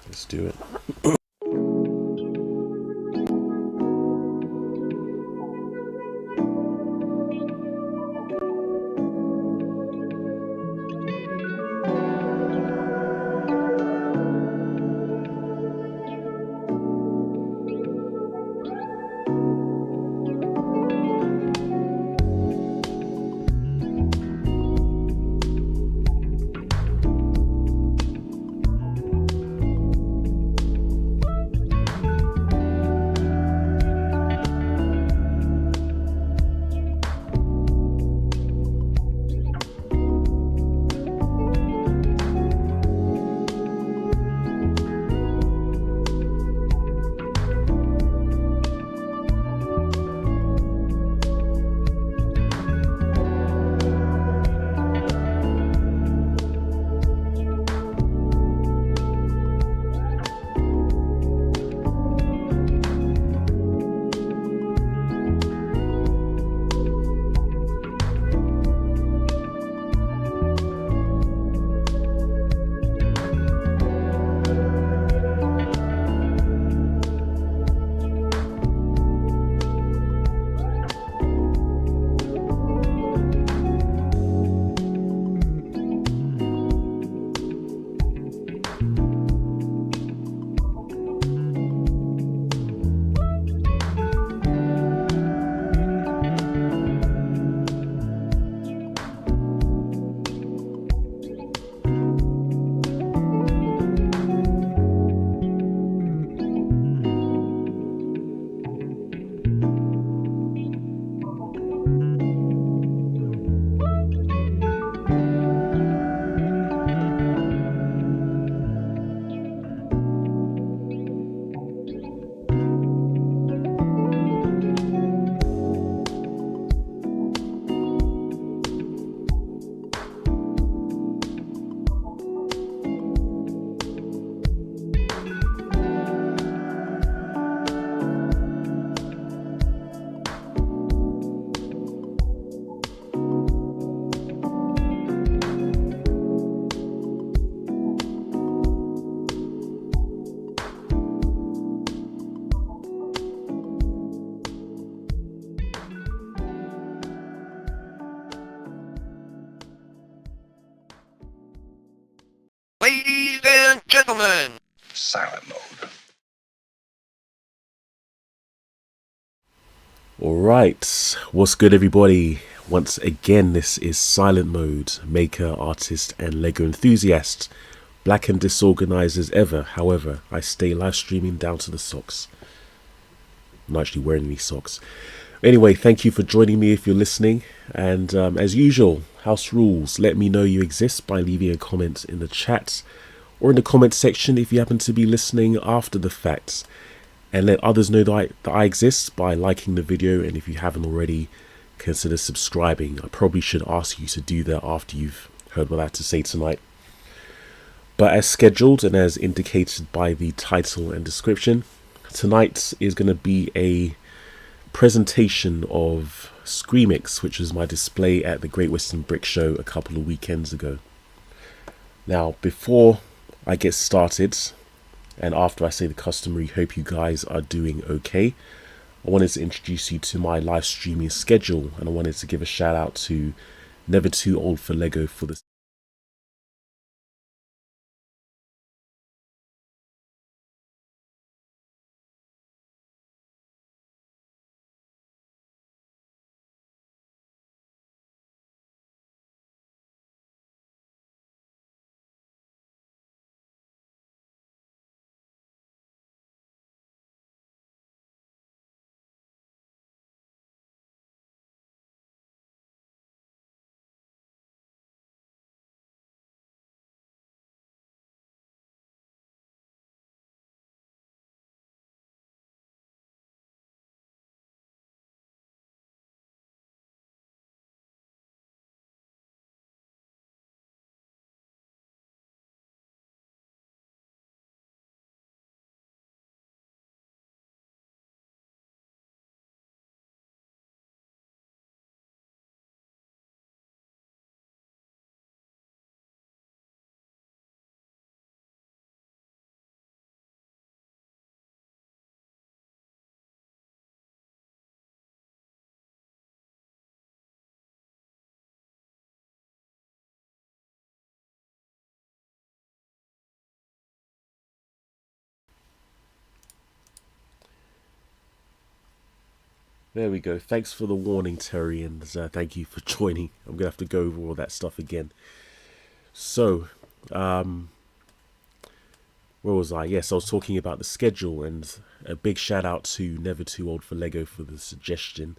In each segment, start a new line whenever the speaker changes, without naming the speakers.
Let's do it.
Ladies and gentlemen,
Silent mode.
Alright, what's good everybody? Once again, this is Silent Mode, maker, artist and LEGO enthusiast. Black and disorganized as ever, however, I stay live streaming down to the socks. I'm not actually wearing any socks. Anyway, thank you for joining me if you're listening. And as usual, house rules, let me know you exist by leaving a comment in the chat or in the comment section if you happen to be listening after the fact. And let others know that I exist by liking the video, and if you haven't already, consider subscribing. I probably should ask you to do that after you've heard what I have to say tonight. But as scheduled and as indicated by the title and description, tonight is going to be a presentation of SCREAMix, which was my display at the Great Western Brick Show a couple of weekends ago. Now, before I get started, and after I say the customary, hope you guys are doing okay, I wanted to introduce you to my live streaming schedule, and I wanted to give a shout out to Never Too Old for Lego for the There we go. Thanks for the warning, Terry, and thank you for joining. I'm going to have to go over all that stuff again. So, where was I? Yes, I was talking about the schedule, and a big shout out to Never Too Old for Lego for the suggestion,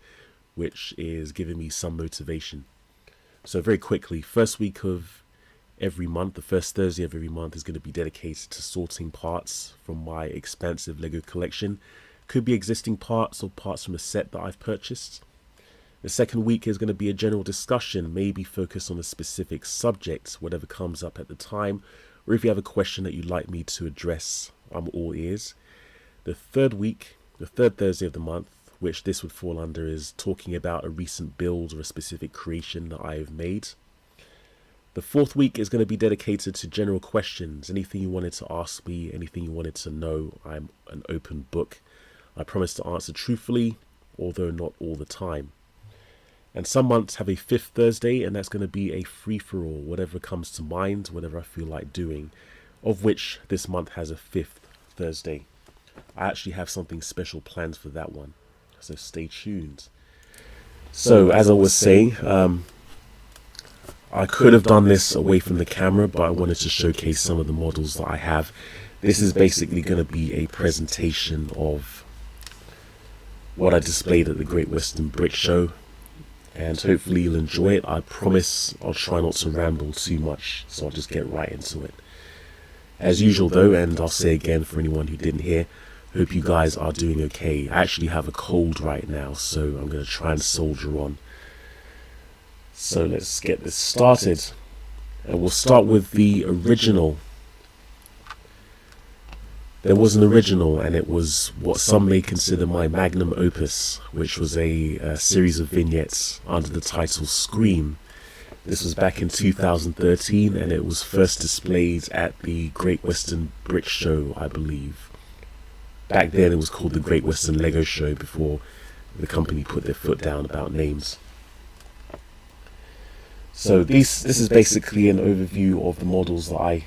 which is giving me some motivation. So very quickly, first week of every month, the first Thursday of every month is going to be dedicated to sorting parts from my expansive Lego collection. Could be existing parts or parts from a set that I've purchased. The second week is going to be a general discussion, maybe focused on a specific subject, whatever comes up at the time, or if you have a question that you'd like me to address, I'm all ears. The third week, the third Thursday of the month, which this would fall under, is talking about a recent build or a specific creation that I have made. The fourth week is going to be dedicated to general questions. Anything you wanted to ask me, anything you wanted to know, I'm an open book. I promise to answer truthfully, although not all the time. And some months have a fifth Thursday, and that's going to be a free-for-all, whatever comes to mind, whatever I feel like doing, of which this month has a fifth Thursday. I actually have something special planned for that one, so stay tuned. So, as I was saying, I could have done this away from the camera, but I wanted to showcase some of the models that I have. This is basically going to be a presentation of what I displayed at the Great Western Brick Show, and hopefully you'll enjoy it. I promise I'll try not to ramble too much, so I'll just get right into it. As usual though, and I'll say again for anyone who didn't hear, hope you guys are doing okay. I actually have a cold right now, so I'm going to try and soldier on. So let's get this started, and we'll start with the original. There was an original, and it was what some may consider my magnum opus, which was a series of vignettes under the title Scream. This was back in 2013, and it was first displayed at the Great Western Brick Show, I believe. Back then it was called the Great Western Lego Show, before the company put their foot down about names. So this is basically an overview of the models that I...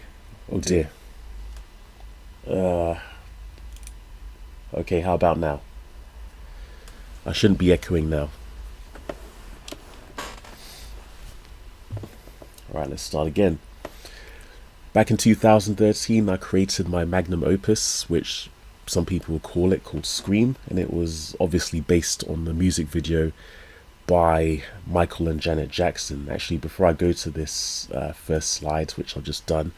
Oh dear. Okay, how about now? I shouldn't be echoing now. Alright, let's start again. Back in 2013, I created my magnum opus, which some people will call it, called Scream, and it was obviously based on the music video by Michael and Janet Jackson. Actually, before I go to this first slide, which I've just done,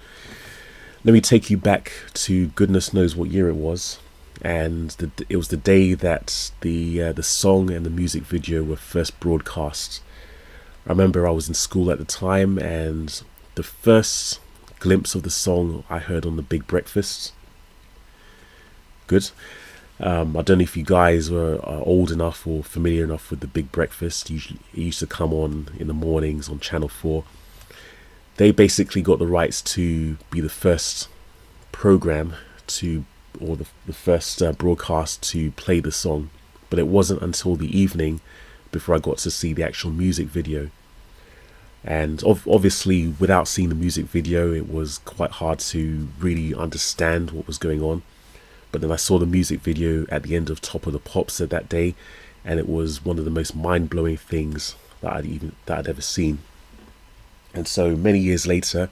let me take you back to goodness knows what year it was, and it was the day that the song and the music video were first broadcast. I remember I was in school at the time, and the first glimpse of the song I heard on the Big Breakfast. Good. I don't know if you guys were old enough or familiar enough with the Big Breakfast. Usually, it used to come on in the mornings on Channel 4. They basically got the rights to be the first program to, or the first broadcast to play the song, but it wasn't until the evening before I got to see the actual music video. And obviously, without seeing the music video, it was quite hard to really understand what was going on. But then I saw the music video at the end of Top of the Pops that day, and it was one of the most mind-blowing things that I'd ever seen. And so many years later,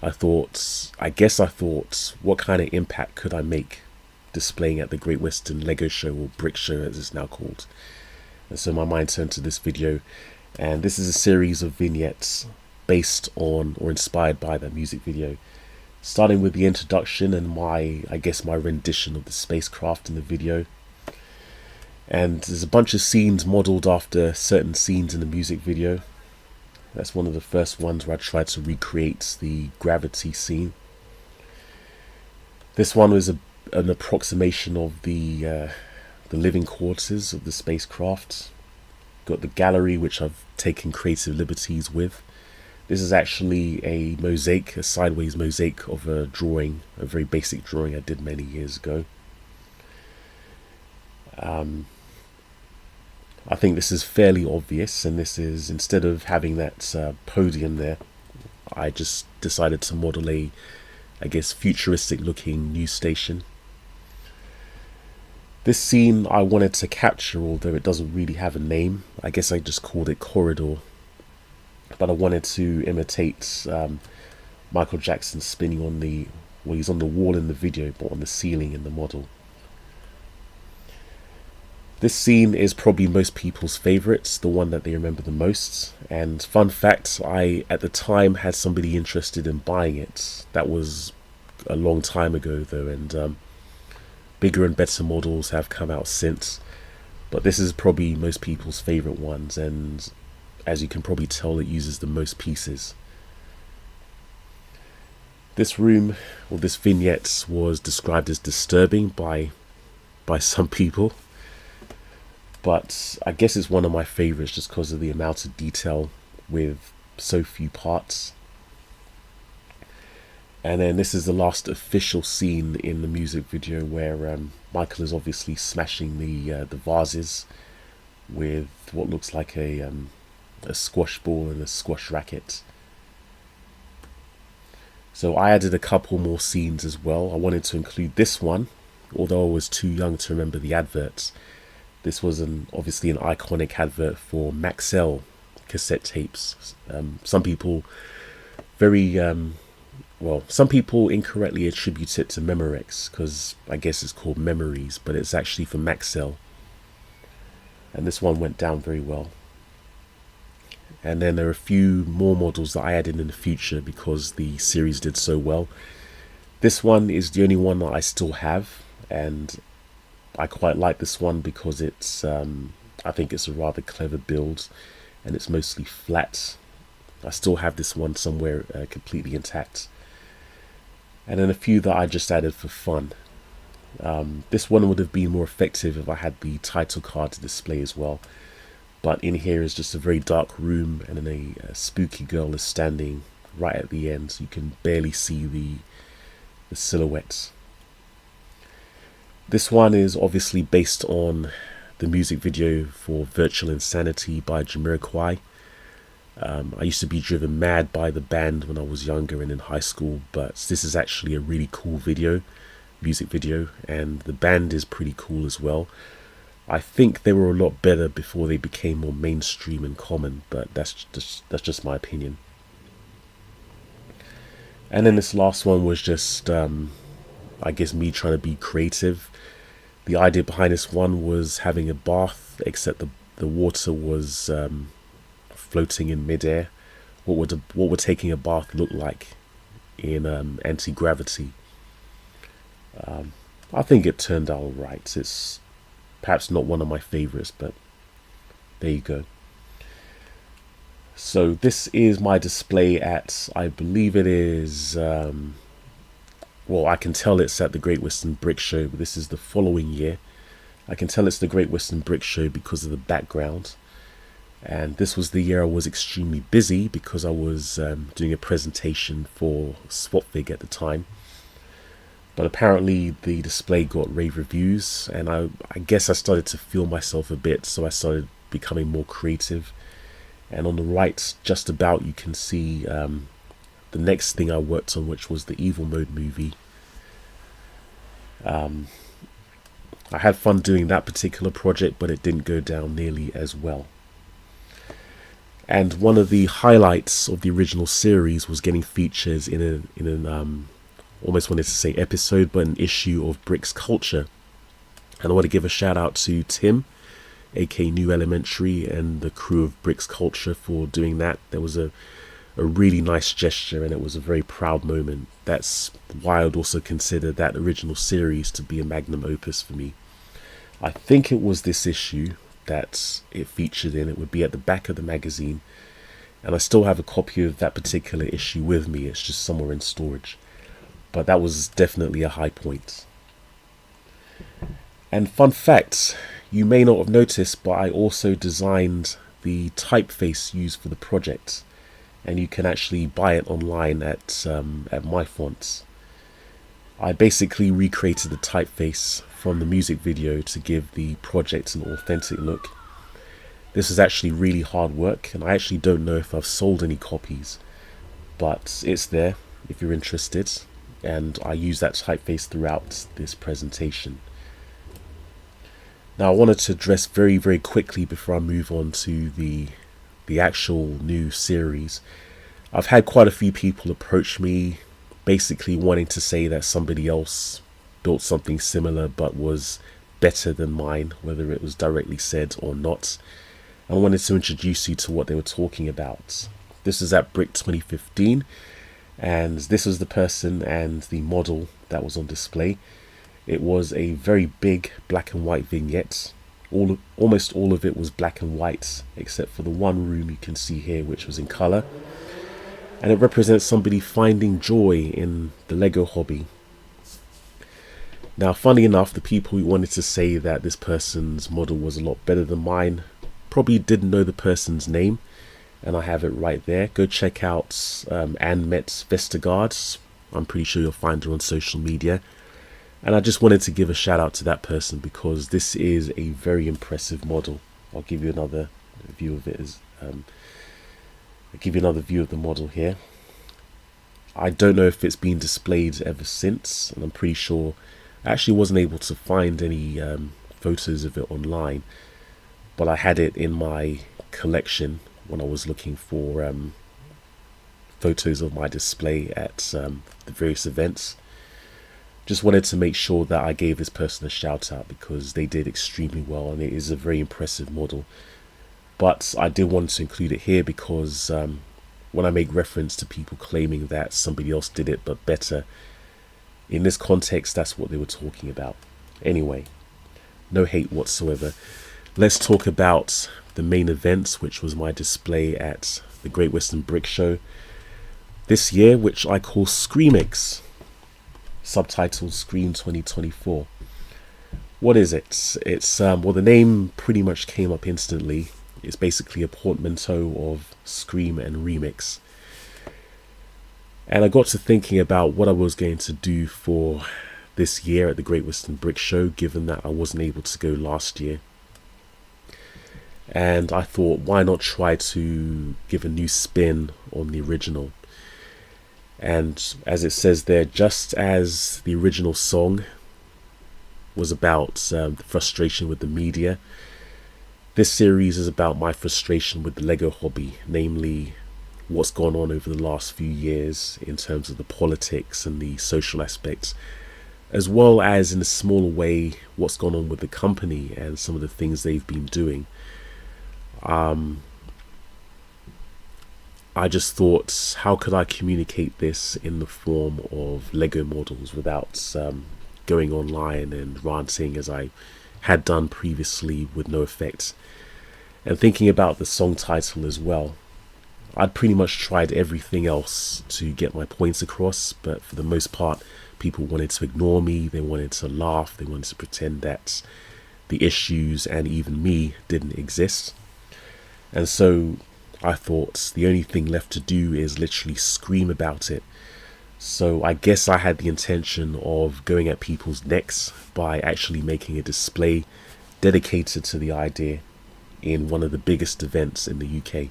I thought, what kind of impact could I make displaying at the Great Western Lego Show, or Brick Show as it's now called. And so my mind turned to this video, and this is a series of vignettes based on or inspired by that music video, starting with the introduction and my rendition of the spacecraft in the video. And there's a bunch of scenes modeled after certain scenes in the music video. That's one of the first ones where I tried to recreate the gravity scene. This one was an approximation of the living quarters of the spacecraft. Got the gallery, which I've taken creative liberties with. This is actually a mosaic, a sideways mosaic of a drawing, a very basic drawing I did many years ago. I think this is fairly obvious, and this is, instead of having that podium there, I just decided to model a, futuristic looking news station. This scene I wanted to capture, although it doesn't really have a name. I guess I just called it Corridor. But I wanted to imitate Michael Jackson spinning on he's on the wall in the video, but on the ceiling in the model. This scene is probably most people's favourite, the one that they remember the most. And fun fact, I at the time had somebody interested in buying it. That was a long time ago though, and bigger and better models have come out since. But this is probably most people's favourite ones, and as you can probably tell, it uses the most pieces. This room, or this vignette, was described as disturbing by some people. But I guess it's one of my favourites just because of the amount of detail with so few parts. And then this is the last official scene in the music video where Michael is obviously smashing the vases with what looks like a squash ball and a squash racket. So I added a couple more scenes as well. I wanted to include this one, although I was too young to remember the adverts. This was obviously an iconic advert for Maxell cassette tapes. Some people some people incorrectly attribute it to Memorex because I guess it's called Memories, but it's actually for Maxell. And this one went down very well. And then there are a few more models that I added in the future because the series did so well. This one is the only one that I still have, and I quite like this one because it's I think it's a rather clever build, and it's mostly flat. I still have this one somewhere completely intact. And then a few that I just added for fun. This one would have been more effective if I had the title card to display as well. But in here is just a very dark room, and then a spooky girl is standing right at the end, so you can barely see the silhouettes. This one is obviously based on the music video for Virtual Insanity by Jamiroquai. I used to be driven mad by the band when I was younger and in high school, but this is actually a really cool music video, and the band is pretty cool as well. I think they were a lot better before they became more mainstream and common, but that's just my opinion. And then this last one was just I guess me trying to be creative. The idea behind this one was having a bath, except the water was floating in midair. What would taking a bath look like in anti-gravity? I think it turned out alright. It's perhaps not one of my favorites, but there you go. So this is my display at, I believe it is, well, I can tell it's at the Great Western Brick Show, but this is the following year. I can tell it's the Great Western Brick Show because of the background. And this was the year I was extremely busy because I was doing a presentation for Swapfig at the time. But apparently the display got rave reviews, and I guess I started to feel myself a bit, so I started becoming more creative. And on the right, just about, you can see the next thing I worked on, which was the Evil Mode movie. I had fun doing that particular project, but it didn't go down nearly as well. And one of the highlights of the original series was getting features in an almost wanted to say episode, but an issue of Bricks Culture. And I want to give a shout out to Tim, aka New Elementary, and the crew of Bricks Culture for doing that. There was a really nice gesture, and it was a very proud moment. That's why I'd also consider that original series to be a magnum opus for me. I think it was this issue that it featured in. It would be at the back of the magazine, and I still have a copy of that particular issue with me. It's just somewhere in storage. But that was definitely a high point. And fun fact, you may not have noticed, but I also designed the typeface used for the project, and you can actually buy it online at MyFonts. I basically recreated the typeface from the music video to give the project an authentic look. This is actually really hard work, and I actually don't know if I've sold any copies, but it's there if you're interested. And I use that typeface throughout this presentation. Now I wanted to address very quickly before I move on to the actual new series. I've had quite a few people approach me basically wanting to say that somebody else built something similar but was better than mine, whether it was directly said or not. I wanted to introduce you to what they were talking about. This is at Brick 2015, and this was the person and the model that was on display. It was a very big black and white vignette. Almost all of it was black and white, except for the one room you can see here, which was in color. And it represents somebody finding joy in the Lego hobby. Now, funny enough, the people who wanted to say that this person's model was a lot better than mine probably didn't know the person's name, and I have it right there. Go check out Anne Metz Vestergaard. I'm pretty sure you'll find her on social media. And I just wanted to give a shout out to that person because this is a very impressive model. I'll give you another view of it. I'll give you another view of the model here. I don't know if it's been displayed ever since, and I'm pretty sure I actually wasn't able to find any photos of it online, but I had it in my collection when I was looking for photos of my display at the various events. Just wanted to make sure that I gave this person a shout out because they did extremely well, and it is a very impressive model. But I did want to include it here because when I make reference to people claiming that somebody else did it but better, in this context, that's what they were talking about. Anyway, no hate whatsoever. Let's talk about the main event, which was my display at the Great Western Brick Show this year, which I call SCREAMix, subtitled Scream 2024. What is it? It's well, the name pretty much came up instantly. It's basically a portmanteau of Scream and Remix. And I got to thinking about what I was going to do for this year at the Great Western Brick Show, given that I wasn't able to go last year. And I thought, why not try to give a new spin on the original? And as it says there, just as the original song was about the frustration with the media, this series is about my frustration with the Lego hobby, namely what's gone on over the last few years in terms of the politics and the social aspects, as well as in a smaller way what's gone on with the company and some of the things they've been doing. I just thought, how could I communicate this in the form of Lego models without going online and ranting as I had done previously with no effect? And thinking about the song title as well, I'd pretty much tried everything else to get my points across, but for the most part, people wanted to ignore me, they wanted to laugh, they wanted to pretend that the issues and even me didn't exist. And so I thought the only thing left to do is literally scream about it. So I guess I had the intention of going at people's necks by actually making a display dedicated to the idea in one of the biggest events in the UK.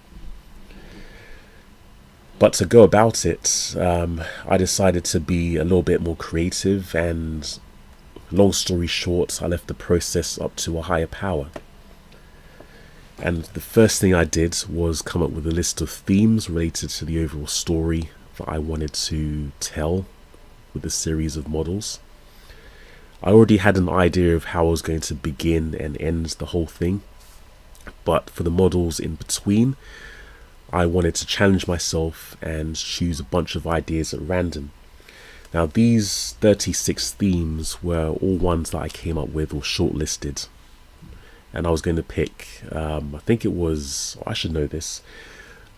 But to go about it, I decided to be a little bit more creative, and long story short, I left the process up to a higher power. And the first thing I did was come up with a list of themes related to the overall story that I wanted to tell with a series of models. I already had an idea of how I was going to begin and end the whole thing, but for the models in between, I wanted to challenge myself and choose a bunch of ideas at random. Now, these 36 themes were all ones that I came up with or shortlisted. And I was going to pick, I think it was, I should know this,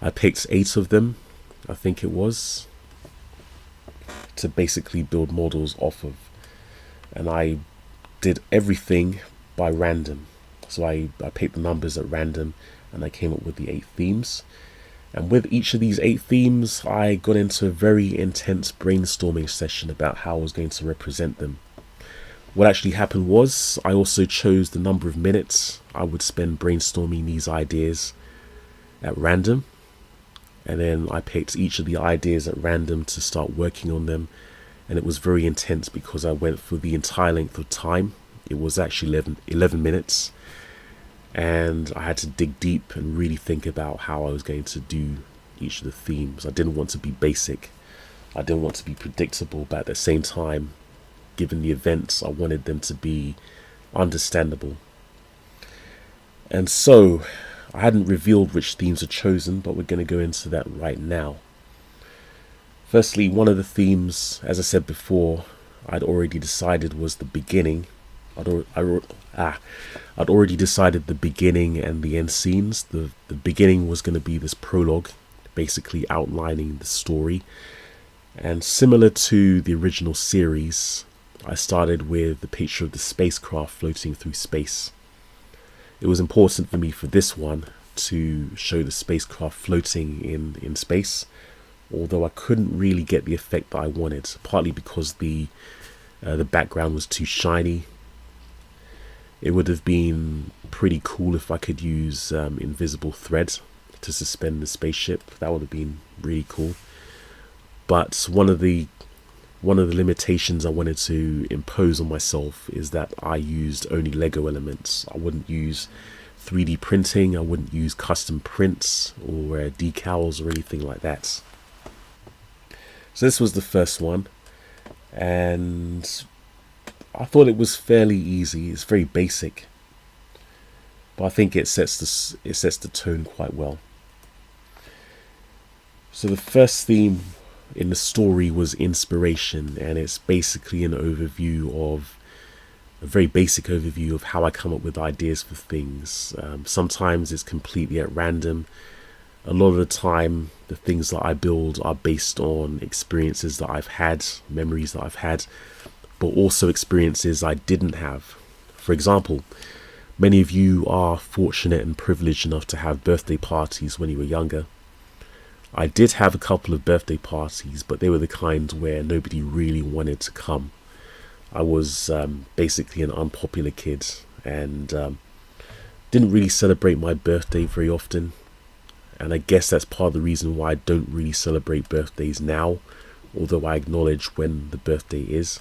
I picked 8 of them, I think it was, to basically build models off of. And I did everything by random. So I picked the numbers at random and I came up with the 8 themes. And with each of these 8 themes, I got into a very intense brainstorming session about how I was going to represent them. What actually happened was I also chose the number of minutes I would spend brainstorming these ideas at random, and then I picked each of the ideas at random to start working on them, and it was very intense because I went for the entire length of time It was actually 11 minutes, and I had to dig deep and really think about how I was going to do each of the themes. I didn't want to be basic, I didn't want to be predictable, but at the same time, given the events, I wanted them to be understandable. And so I hadn't revealed which themes are chosen, but we're going to go into that right now. Firstly, one of the themes, as I said before, I'd already decided was the beginning. I'd already decided the beginning and the end scenes. The beginning was going to be this prologue, basically outlining the story. And similar to the original series, I started with the picture of the spacecraft floating through space. It was important for me for this one to show the spacecraft floating in space, although I couldn't really get the effect that I wanted, partly because the background was too shiny. It would have been pretty cool if I could use invisible thread to suspend the spaceship. That would have been really cool. But one of the limitations I wanted to impose on myself is that I used only Lego elements. I wouldn't use 3D printing, I wouldn't use custom prints or decals or anything like that. So this was the first one, and I thought it was fairly easy. It's very basic, but I think it sets the tone quite well. So the first theme in the story was inspiration, and it's basically a very basic overview of how I come up with ideas for things. Sometimes it's completely at random. A lot of the time, the things that I build are based on experiences that I've had, memories that I've had, but also experiences I didn't have. For example, many of you are fortunate and privileged enough to have birthday parties when you were younger. I did have a couple of birthday parties, but they were the kind where nobody really wanted to come. I was basically an unpopular kid, and didn't really celebrate my birthday very often. And I guess that's part of the reason why I don't really celebrate birthdays now, although I acknowledge when the birthday is.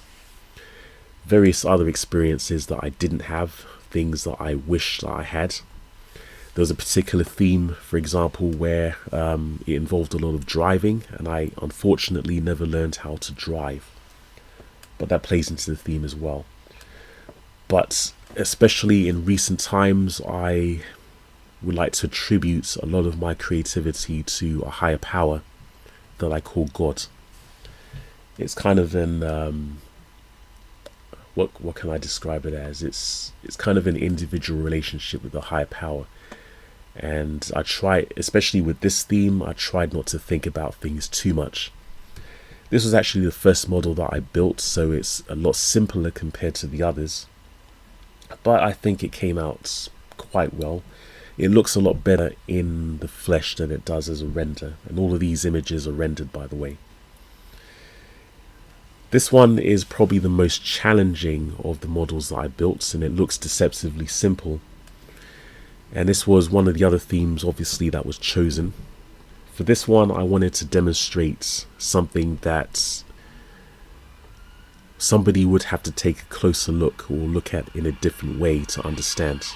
Various other experiences that I didn't have, things that I wish that I had. There was a particular theme, for example, where it involved a lot of driving, and I unfortunately never learned how to drive. But that plays into the theme as well. But especially in recent times, I would like to attribute a lot of my creativity to a higher power that I call God. It's kind of an what can I describe it as? It's kind of an individual relationship with a higher power. And I try, especially with this theme, I tried not to think about things too much. This was actually the first model that I built, so it's a lot simpler compared to the others. But I think it came out quite well. It looks a lot better in the flesh than it does as a render. And all of these images are rendered, by the way. This one is probably the most challenging of the models that I built, and it looks deceptively simple. And this was one of the other themes, obviously, that was chosen. For this one, I wanted to demonstrate something that somebody would have to take a closer look or look at in a different way to understand.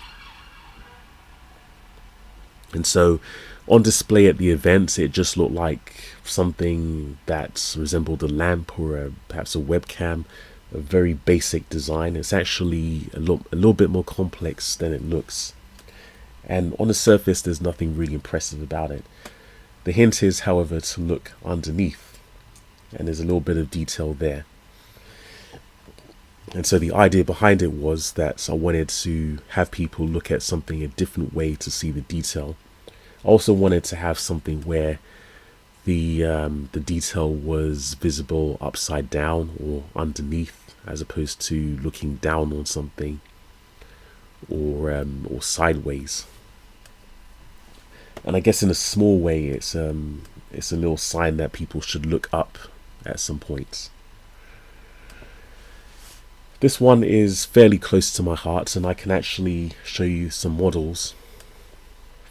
And so on display at the event, it just looked like something that resembled a lamp or perhaps a webcam, a very basic design. It's actually a little bit more complex than it looks. And on the surface, there's nothing really impressive about it. The hint is, however, to look underneath, and there's a little bit of detail there. And so the idea behind it was that I wanted to have people look at something a different way to see the detail. I also wanted to have something where the detail was visible upside down or underneath, as opposed to looking down on something or sideways. And I guess in a small way, it's a little sign that people should look up at some point. This one is fairly close to my heart, and I can actually show you some models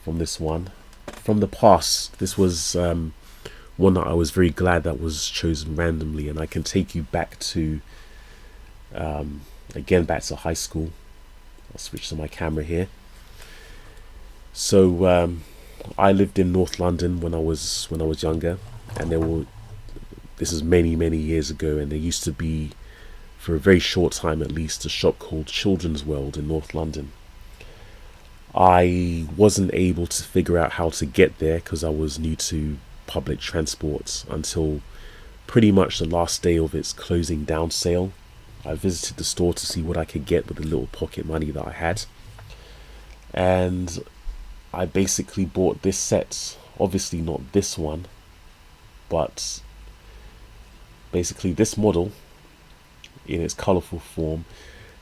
from this one. From the past, this was one that I was very glad that was chosen randomly, and I can take you back to Again, back to high school. I'll switch to my camera here. So I lived in North London when I was younger, and this is many years ago, and there used to be, for a very short time at least, a shop called Children's World in North London. I wasn't able to figure out how to get there because I was new to public transport until pretty much the last day of its closing down sale. I visited the store to see what I could get with the little pocket money that I had, and I basically bought this set. Obviously not this one, but basically this model in its colourful form.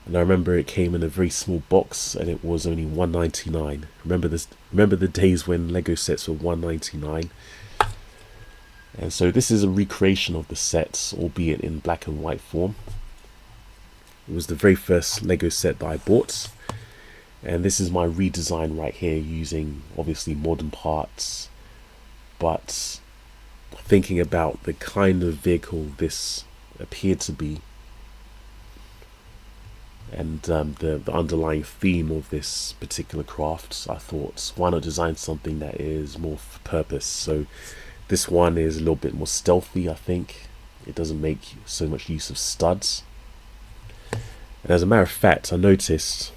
And I remember it came in a very small box, and it was only $1.99. Remember the days when Lego sets were $1.99. And so this is a recreation of the sets, albeit in black and white form. It was the very first Lego set that I bought, and this is my redesign right here, using obviously modern parts, but thinking about the kind of vehicle this appeared to be, and the underlying theme of this particular craft, I thought, why not design something that is more for purpose? So this one is a little bit more stealthy, I think. It doesn't make so much use of studs. And as a matter of fact, I noticed,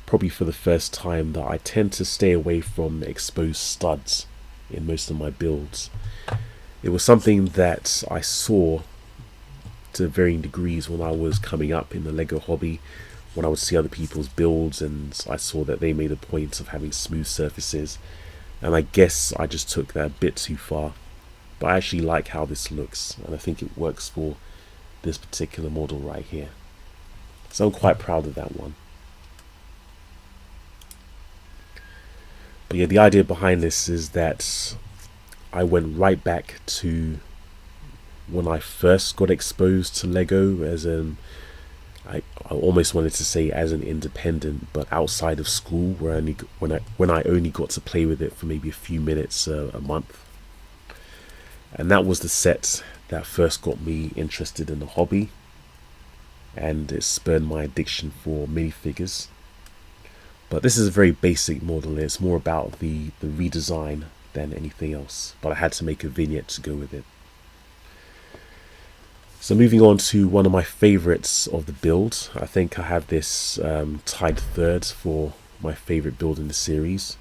probably for the first time, that I tend to stay away from exposed studs in most of my builds. It was something that I saw to varying degrees when I was coming up in the Lego hobby, when I would see other people's builds, and I saw that they made a point of having smooth surfaces, and I guess I just took that a bit too far. But I actually like how this looks, and I think it works for this particular model right here. So I'm quite proud of that one. But yeah, the idea behind this is that I went right back to when I first got exposed to Lego as I almost wanted to say as an independent, but outside of school, where when I only got to play with it for maybe a few minutes a month. And that was the set that first got me interested in the hobby, and it spurred my addiction for minifigures. But this is a very basic model. It's more about the redesign than anything else, but I had to make a vignette to go with it. So moving on to one of my favorites of the build. I think I have this tied third for my favorite build in the series.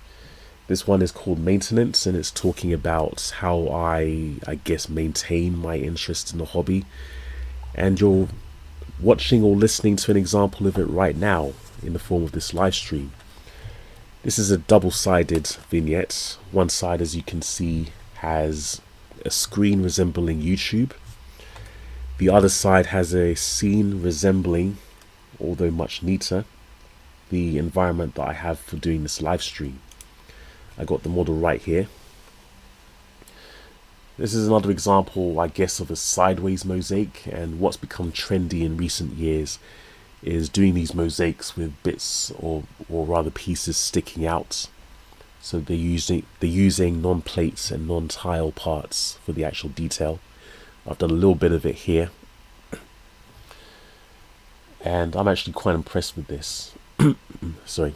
This one is called Maintenance, and it's talking about how I guess maintain my interest in the hobby. And you're watching or listening to an example of it right now in the form of this live stream. This is a double-sided vignette. One side, as you can see, has a screen resembling YouTube. The other side has a scene resembling, although much neater, the environment that I have for doing this live stream. I got the model right here. This is another example, I guess, of a sideways mosaic, and what's become trendy in recent years is doing these mosaics with bits or rather pieces sticking out. So they're using non-plates and non-tile parts for the actual detail. I've done a little bit of it here, and I'm actually quite impressed with this. Sorry.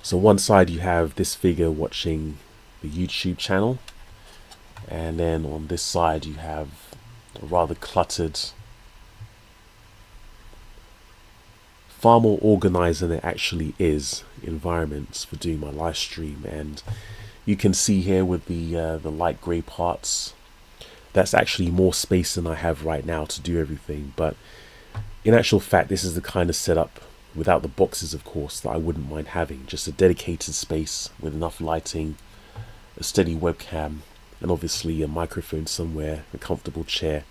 So one side you have this figure watching the YouTube channel, and then on this side you have a rather cluttered, far more organized than it actually is, environments for doing my live stream. And you can see here with the light grey parts, that's actually more space than I have right now to do everything. But in actual fact, this is the kind of setup, without the boxes of course, that I wouldn't mind having. Just a dedicated space with enough lighting, a steady webcam, and obviously a microphone somewhere, a comfortable chair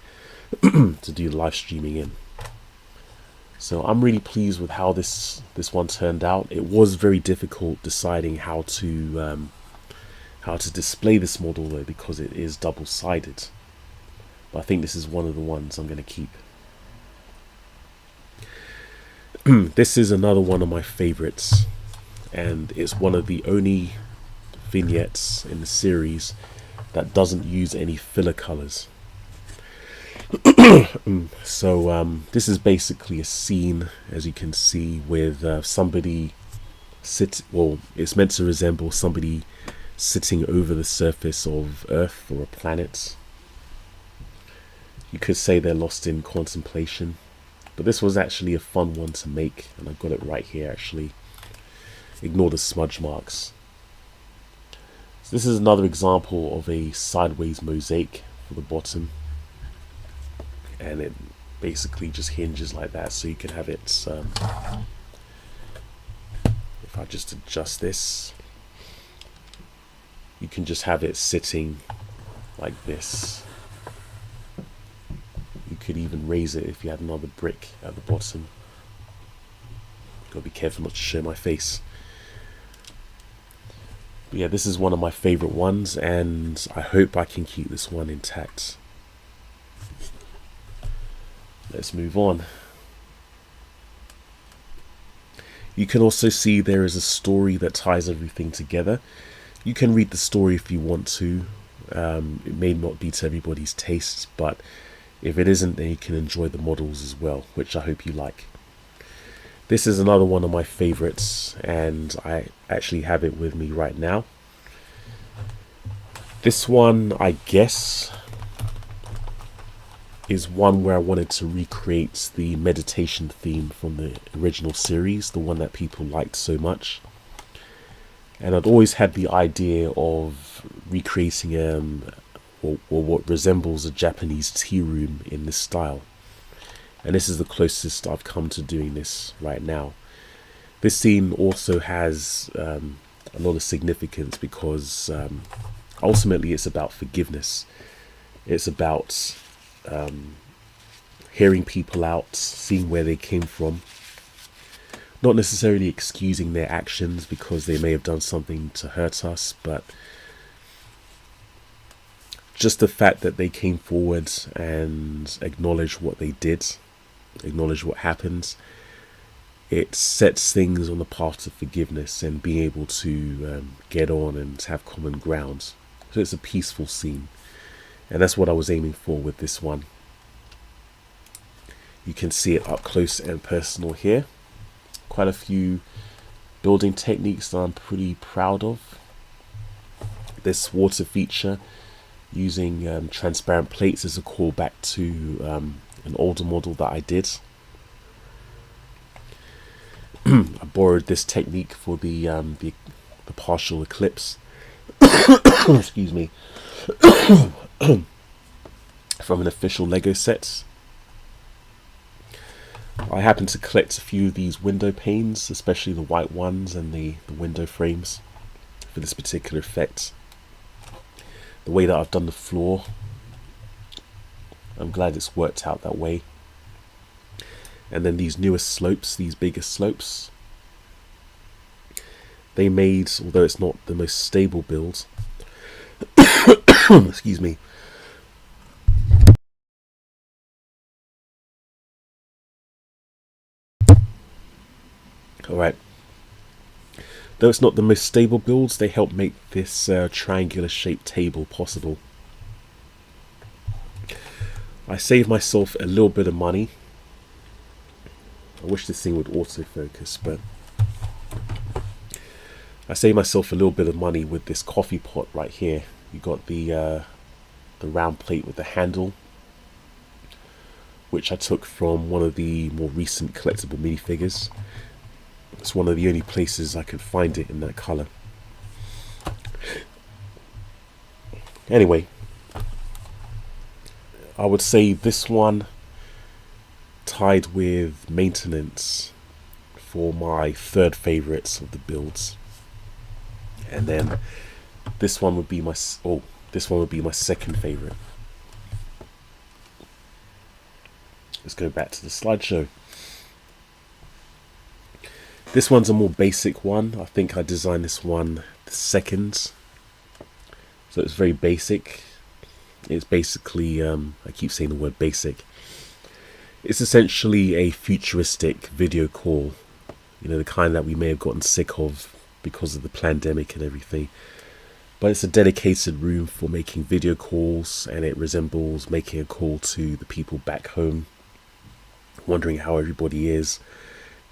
to do the live streaming in. So I'm really pleased with how this one turned out. It was very difficult deciding how to display this model though, because it is double-sided. But I think this is one of the ones I'm going to keep. This is another one of my favorites, and it's one of the only vignettes in the series that doesn't use any filler colors. So this is basically a scene, as you can see, with somebody well, it's meant to resemble somebody sitting over the surface of Earth or a planet. You could say they're lost in contemplation, but this was actually a fun one to make, and I've got it right here actually. Ignore the smudge marks. So this is another example of a sideways mosaic for the bottom, and it basically just hinges like that, so you can have it, if I just adjust this, you can just have it sitting like this. You could even raise it if you had another brick at the bottom. Gotta be careful not to show my face. But yeah, this is one of my favorite ones, and I hope I can keep this one intact. Let's move on. You can also see there is a story that ties everything together. You can read the story if you want to. It may not be to everybody's taste, but if it isn't, then you can enjoy the models as well, which I hope you like. This is another one of my favorites, and I actually have it with me right now. This one, I guess, is one where I wanted to recreate the meditation theme from the original series, the one that people liked so much. And I'd always had the idea of recreating or what resembles a Japanese tea room in this style. And this is the closest I've come to doing this right now. This scene also has a lot of significance because ultimately it's about forgiveness. It's about hearing people out, seeing where they came from. Not necessarily excusing their actions because they may have done something to hurt us, but just the fact that they came forward and acknowledged what they did, acknowledged what happened. It sets things on the path of forgiveness and being able to get on and have common ground. So it's a peaceful scene, and that's what I was aiming for with this one. You can see it up close and personal here. Quite a few building techniques that I'm pretty proud of. This water feature using transparent plates is a callback to an older model that I did. I borrowed this technique for the partial eclipse. Excuse me. From an official LEGO set. I happen to collect a few of these window panes, especially the white ones and the window frames for this particular effect. The way that I've done the floor, I'm glad it's worked out that way. And then these newest slopes, these bigger slopes, they made, although it's not the most stable build, excuse me, alright, though it's not the most stable builds, they help make this triangular shaped table possible. I saved myself a little bit of money. I wish this thing would autofocus, but I saved myself a little bit of money with this coffee pot right here. You got the round plate with the handle, which I took from one of the more recent collectible minifigures. It's one of the only places I could find it in that colour. Anyway, I would say this one tied with maintenance for my third favourites of the builds, and then this one would be my second favourite. Let's go back to the slideshow. This one's a more basic one. I think I designed this one second, so it's very basic. It's basically, I keep saying the word basic. It's essentially a futuristic video call, you know, the kind that we may have gotten sick of because of the pandemic and everything. but it's a dedicated room for making video calls, and it resembles making a call to the people back home, wondering how everybody is,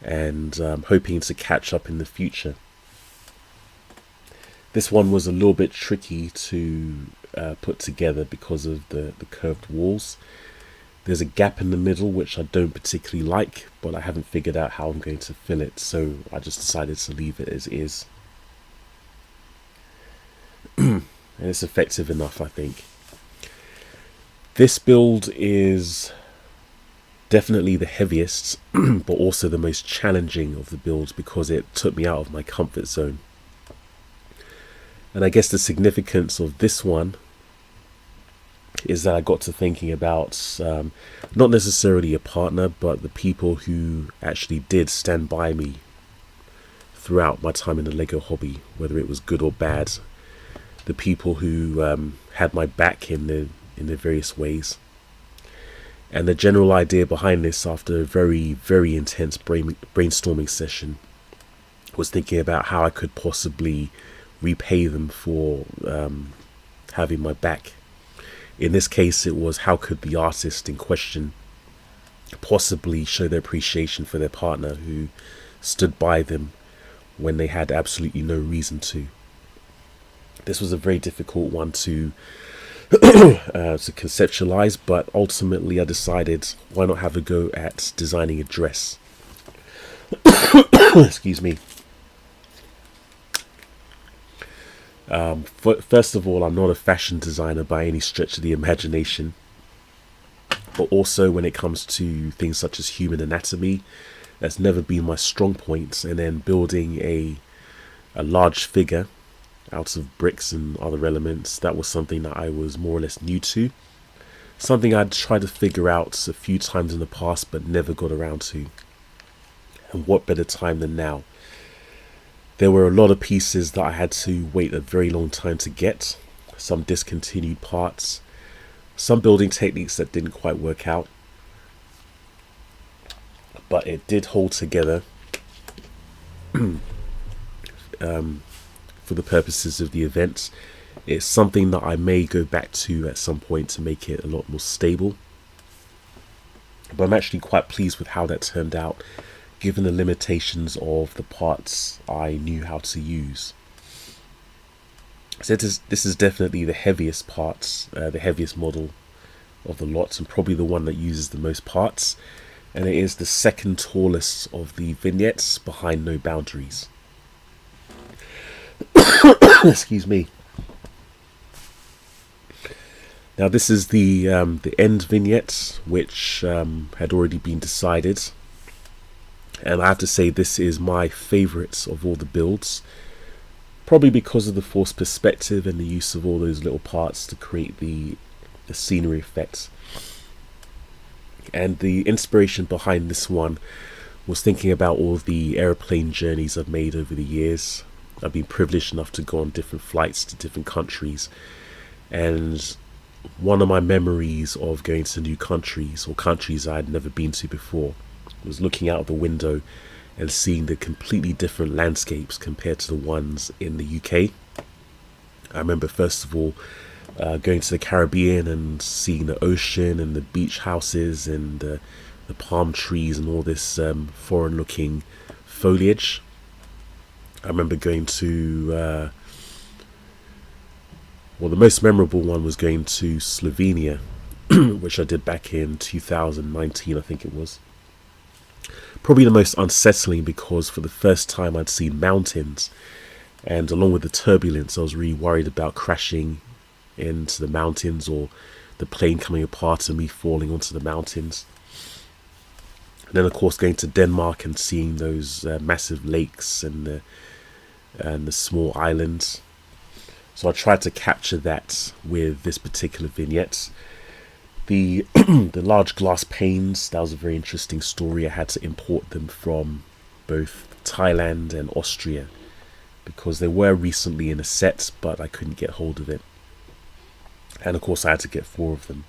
and hoping to catch up in the future. This one was a little bit tricky to put together because of the curved walls. There's a gap in the middle which I don't particularly like, but I haven't figured out how I'm going to fill it, so I just decided to leave it as is. And it's effective enough, I think. This build is definitely the heaviest, but also the most challenging of the builds because it took me out of my comfort zone. And I guess the significance of this one is that I got to thinking about not necessarily a partner, but the people who actually did stand by me throughout my time in the LEGO hobby, whether it was good or bad. The people who had my back in the various ways. And the general idea behind this, after a very, very intense brainstorming session, was thinking about how I could possibly repay them for having my back. In this case, it was how could the artist in question possibly show their appreciation for their partner who stood by them when they had absolutely no reason to. This was a very difficult one to conceptualize, but ultimately I decided why not have a go at designing a dress. Excuse me. First of all, I'm not a fashion designer by any stretch of the imagination, but also when it comes to things such as human anatomy, that's never been my strong point. And then building a large figure out of bricks and other elements, that was something that I was more or less new to, something I'd tried to figure out a few times in the past but never got around to. And what better time than now? There were a lot of pieces that I had to wait a very long time to get, some discontinued parts, some building techniques that didn't quite work out, but it did hold together for the purposes of the event. It's something that I may go back to at some point to make it a lot more stable, but I'm actually quite pleased with how that turned out, given the limitations of the parts I knew how to use. So this is definitely the heaviest parts, the heaviest model of the lot, and probably the one that uses the most parts, and it is the second tallest of the vignettes behind No Boundaries. Excuse me. Now this is the end vignette, which had already been decided, and I have to say this is my favourite of all the builds, probably because of the forced perspective and the use of all those little parts to create the scenery effect. And the inspiration behind this one was thinking about all of the airplane journeys I've made over the years. I've been privileged enough to go on different flights to different countries, and one of my memories of going to new countries, or countries I had never been to before, was looking out the window and seeing the completely different landscapes compared to the ones in the UK. I remember first of all going to the Caribbean and seeing the ocean and the beach houses and the palm trees and all this foreign looking foliage. I remember going to well, the most memorable one was going to Slovenia, which I did back in 2019, I think it was. Probably the most unsettling because for the first time I'd seen mountains, and along with the turbulence I was really worried about crashing into the mountains or the plane coming apart and me falling onto the mountains. And then of course going to Denmark and seeing those massive lakes and the small islands. So I tried to capture that with this particular vignette. The large glass panes, that was a very interesting story. I had to import them from both Thailand and Austria because they were recently in a set, but I couldn't get hold of it. And of course I had to get 4 of them.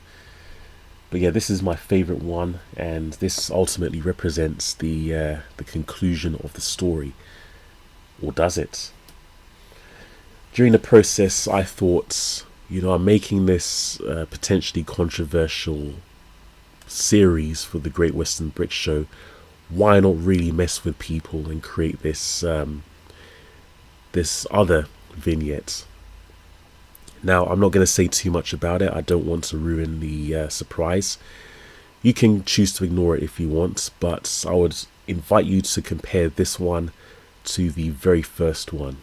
But yeah, this is my favorite one, and this ultimately represents the conclusion of the story. Or does it? during the process, I thought, I'm making this potentially controversial series for the Great Western Brick Show. Why not really mess with people and create this this other vignette? Now, I'm not going to say too much about it. I don't want to ruin the surprise. You can choose to ignore it if you want, but I would invite you to compare this one to the very first one.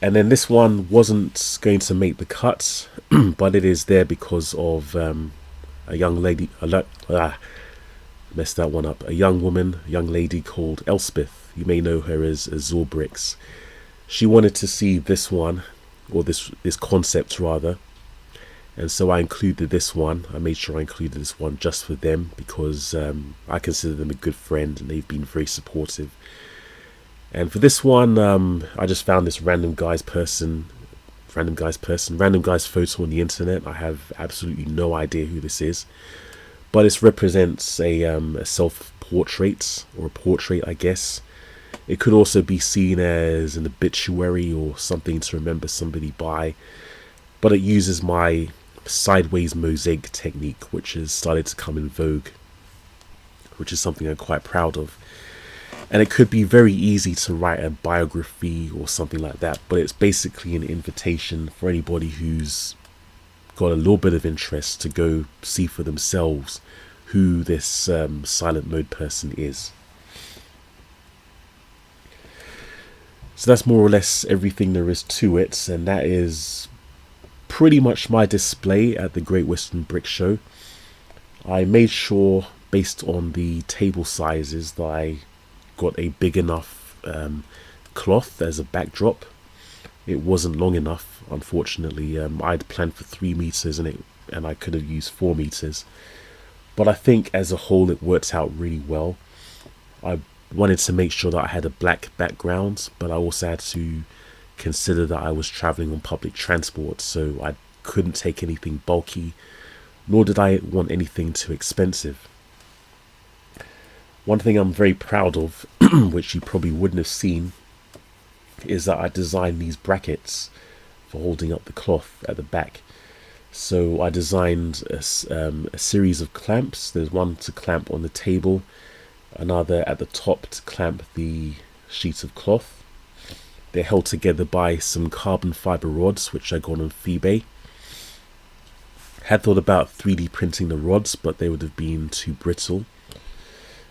And then this one wasn't going to make the cut, but it is there because of a young lady. Messed that one up. A young woman, a young lady called Elspeth. You may know her as Azure Bricks. She wanted to see this one, or this concept rather, and so I included this one. I made sure I included this one just for them because I consider them a good friend and they've been very supportive. And for this one, I just found this random guy's photo on the internet. I have absolutely no idea who this is, but it represents a self-portrait, or a portrait, I guess. It could also be seen as an obituary or something to remember somebody by, but it uses my sideways mosaic technique, which has started to come in vogue, which is something I'm quite proud of. And it could be very easy to write a biography or something like that, but it's basically an invitation for anybody who's got a little bit of interest to go see for themselves who this silent mode person is. So that's more or less everything there is to it, and that is pretty much my display at the Great Western Brick Show. I made sure, based on the table sizes, that I got a big enough cloth as a backdrop. It wasn't long enough, unfortunately. I'd planned for 3 meters and I could have used 4 meters, but I think as a whole it worked out really well. I wanted to make sure that I had a black background, but I also had to consider that I was traveling on public transport, so I couldn't take anything bulky, nor did I want anything too expensive. One thing I'm very proud of, which you probably wouldn't have seen, is that I designed these brackets for holding up the cloth at the back. So I designed a series of clamps. There's one to clamp on the table, another at the top to clamp the sheet of cloth. They're held together by some carbon fiber rods, which I got on eBay. Had thought about 3D printing the rods, but they would have been too brittle,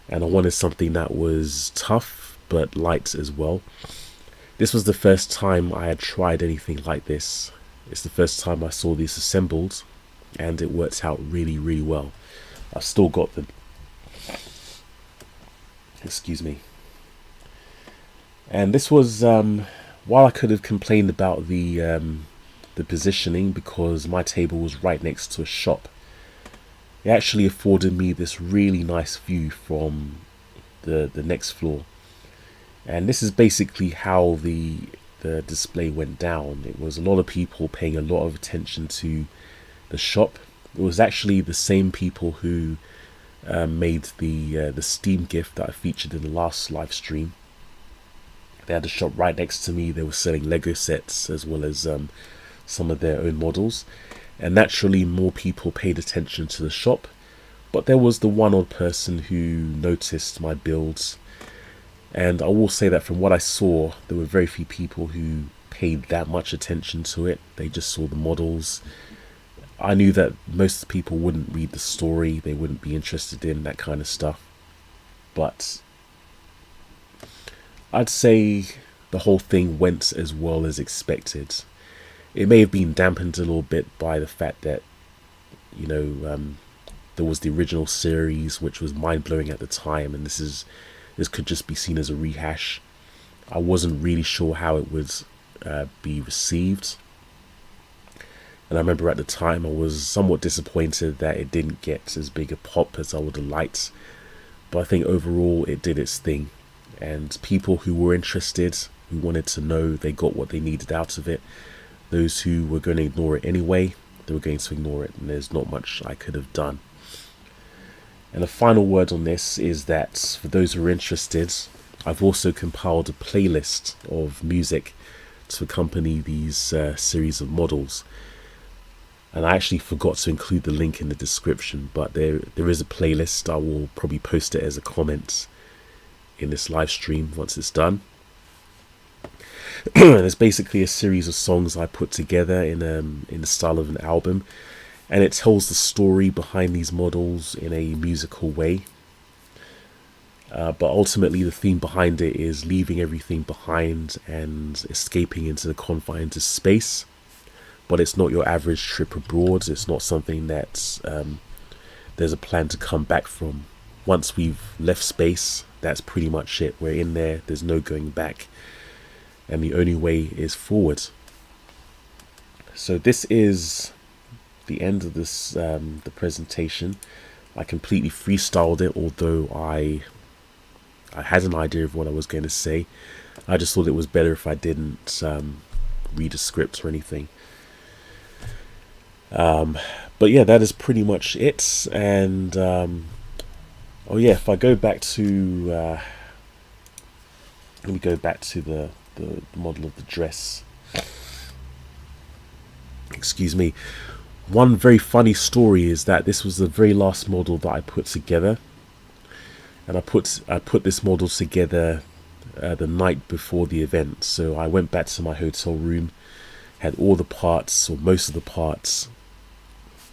and I wanted something that was tough but light as well. This was the first time I had tried anything like this. It's the first time I saw these assembled, and it worked out really, really well. I've still got the excuse me. And this was, while I could have complained about the positioning because my table was right next to a shop, it actually afforded me this really nice view from the next floor. And this is basically how the display went down. It was a lot of people paying a lot of attention to the shop. It was actually the same people who made the Steam gift that I featured in the last live stream. They had a shop right next to me. They were selling Lego sets as well as some of their own models, and naturally more people paid attention to the shop, but there was the one odd person who noticed my builds. And I will say that from what I saw, there were very few people who paid that much attention to it. They just saw the models. I knew that most people wouldn't read the story, they wouldn't be interested in that kind of stuff. But I'd say the whole thing went as well as expected. It may have been dampened a little bit by the fact that, there was the original series, which was mind-blowing at the time, and this could just be seen as a rehash. I wasn't really sure how it would be received. And I remember at the time I was somewhat disappointed that it didn't get as big a pop as I would have liked. But I think overall it did its thing. And people who were interested, who wanted to know, they got what they needed out of it. Those who were going to ignore it anyway, they were going to ignore it. And there's not much I could have done. And the final word on this is that for those who are interested, I've also compiled a playlist of music to accompany these series of models. And I actually forgot to include the link in the description, but there is a playlist. I will probably post it as a comment in this live stream once it's done. There's basically a series of songs I put together in the style of an album, and it tells the story behind these models in a musical way. But ultimately the theme behind it is leaving everything behind and escaping into the confines of space. But it's not your average trip abroad. It's not something that there's a plan to come back from. Once we've left space, that's pretty much it. We're in there, there's no going back, and the only way is forward. So this is the end of this the presentation. I completely freestyled it, although I had an idea of what I was going to say. I just thought it was better if I didn't read a script or anything. But yeah, that is pretty much it. And oh yeah, if I go back to let me go back to the model of the dress. Excuse me. One very funny story is that this was the very last model that I put together, and I put this model together the night before the event. So I went back to my hotel room, had all the parts, or most of the parts,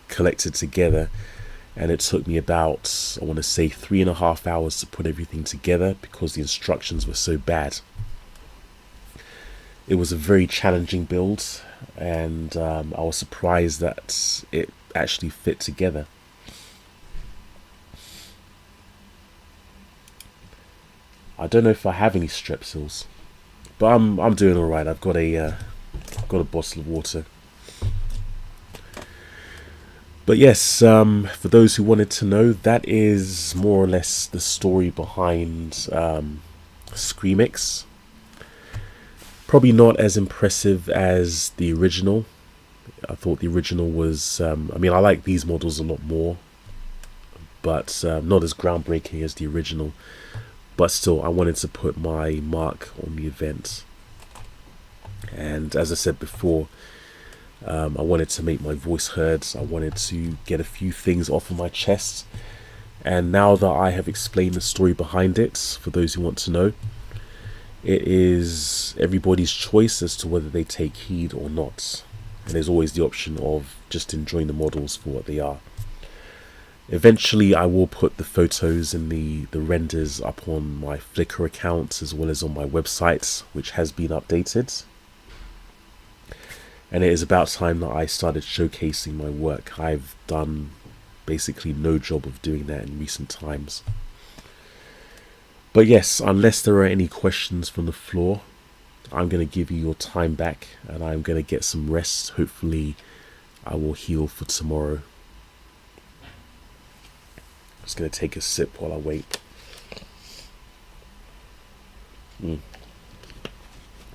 collected together, and it took me about, I want to say, 3.5 hours to put everything together because the instructions were so bad. It was a very challenging build, and I was surprised that it actually fit together. I don't know if I have any strepsils, but I'm doing all right. I've got a bottle of water. But yes, for those who wanted to know, that is more or less the story behind SCREAMix. Probably not as impressive as the original. I thought the original was, I mean, I like these models a lot more, but not as groundbreaking as the original. But still, I wanted to put my mark on the event. And as I said before, I wanted to make my voice heard. I wanted to get a few things off of my chest. And now that I have explained the story behind it, for those who want to know, it is everybody's choice as to whether they take heed or not. And there's always the option of just enjoying the models for what they are. Eventually I will put the photos and the renders up on my Flickr account as well as on my website, which has been updated. And it is about time that I started showcasing my work. I've done basically no job of doing that in recent times. But yes, unless there are any questions from the floor, I'm going to give you your time back and I'm going to get some rest. Hopefully I will heal for tomorrow. Just going to take a sip while I wait.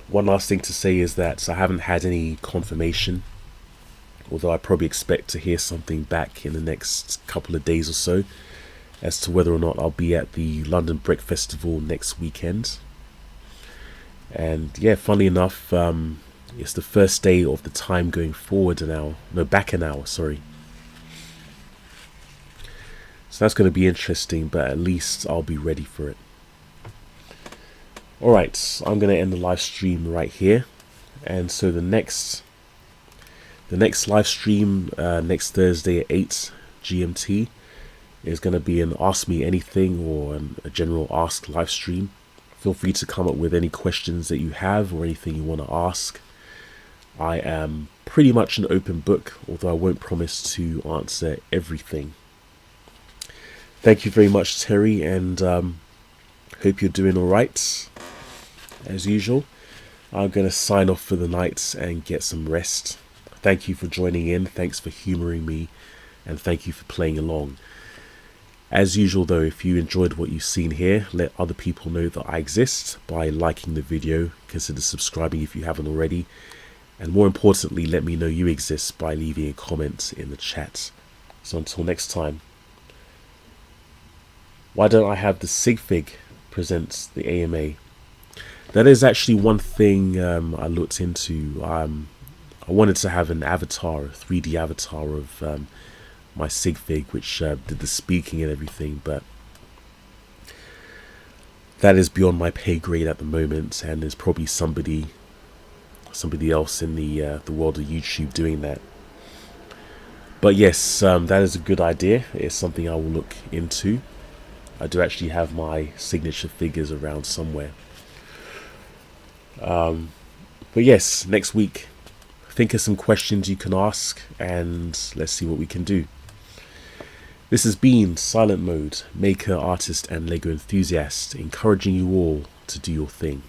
One last thing to say is that I haven't had any confirmation, although I probably expect to hear something back in the next couple of days or so as to whether or not I'll be at the London Brick Festival next weekend. And yeah, funnily enough, it's the first day of the time going forward an hour, no, back an hour, sorry. So that's going to be interesting, but at least I'll be ready for it. Alright, I'm going to end the live stream right here. And so the next live stream next Thursday at 8 GMT is going to be an Ask Me Anything or a general Ask live stream. Feel free to come up with any questions that you have or anything you want to ask. I am pretty much an open book, although I won't promise to answer everything. Thank you very much, Terry, and hope you're doing alright. As usual, I'm going to sign off for the night and get some rest. Thank you for joining in, thanks for humouring me, and thank you for playing along. As usual though, if you enjoyed what you've seen here, let other people know that I exist by liking the video, consider subscribing if you haven't already, and more importantly, let me know you exist by leaving a comment in the chat. So until next time, why don't I have the sig fig presents the AMA. That is actually one thing I looked into. I wanted to have an avatar, a 3D avatar of my sig fig, which did the speaking and everything, but that is beyond my pay grade at the moment, and there's probably somebody else in the world of YouTube doing that. But yes, that is a good idea. It's something I will look into. I do actually have my signature figures around somewhere. But yes, next week, think of some questions you can ask, and let's see what we can do. This has been SilentMode, maker, artist, and LEGO enthusiast, encouraging you all to do your thing.